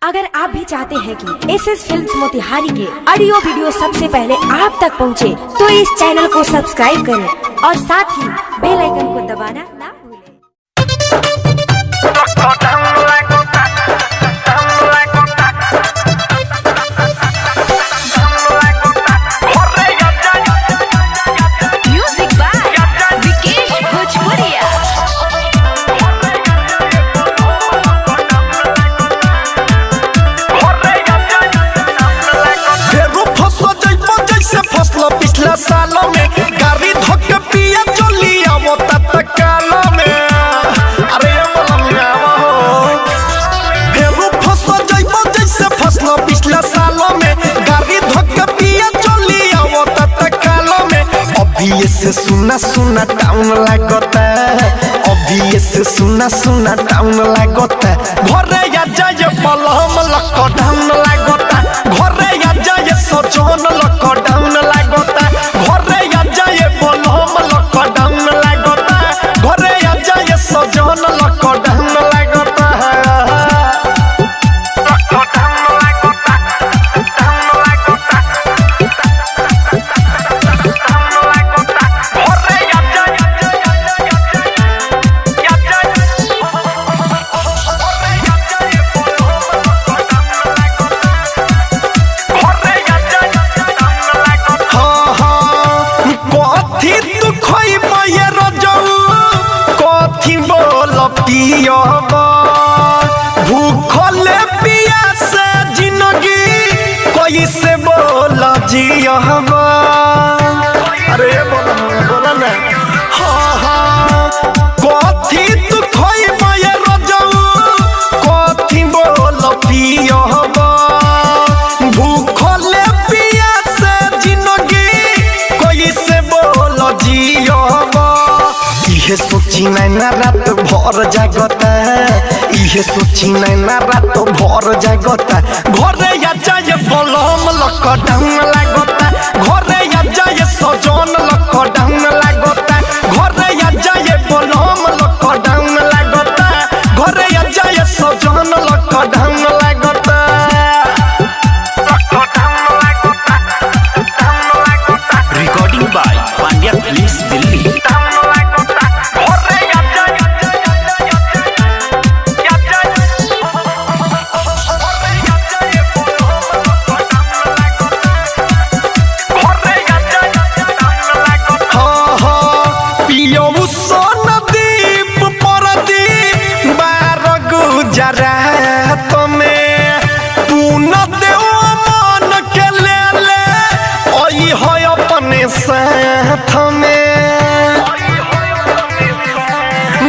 अगर आप भी चाहते हैं कि एसएस फिल्म्स मोतिहारी के ऑडियो वीडियो सबसे पहले आप तक पहुंचे, तो इस चैनल को सब्सक्राइब करें और साथ ही बेल आइकन को दबाना ना भूलें। पिछला सालों में गाड़ी धोके पिया चली आवो तत्कालो में। अरे मलमिया हो फेरू फंसो जइबो जैसे फसलो पिछला सालों में गाड़ी धोके पिया चली आवो तत्कालो में। अभी से सुना सुना टाउन लागता, अभी से सुना सुना टाउन लागता। घरे आ जाए पलम लॉकडाउन लागता, घरे आ जाए सजन लॉकडाउन लागता, घरे आ जाए पलम लॉकडाउन लागता, घरे आ जाए सजन लॉकडाउन लागता। भूखले पियासे जिंदगी कैसे बोला जियबा। अरे बोला ना हाँ हाँ कथी तू खइबा ये रजऊ, कथी बोल पियबा। भूखले पियासे जिंदगी कैसे बोल जियबा। इहे सोची नैना रात भर जागता, इहे सोची नैना रात भर जागता। घरे आ जाए बलम लॉकडाउन लागता, घरे आ जाए सजन लॉकडाउन लागता, घरे आ जाए बलम लॉकडाउन लागता, घरे आ जाए सजन लॉकडाउन लागता। Recording by Pandya films Delhi. साथ में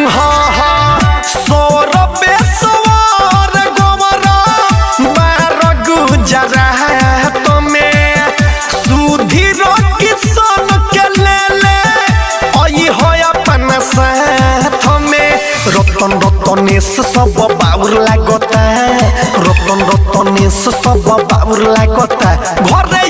हाँ हाँ सौरभे सवार गोवरा बार गुजरात में सुधीर किसान के ले आई हो अपन साथ में। रतन रतनेश सब बाउर लागता, रतन रतनेश सब बाउर लागता। घरे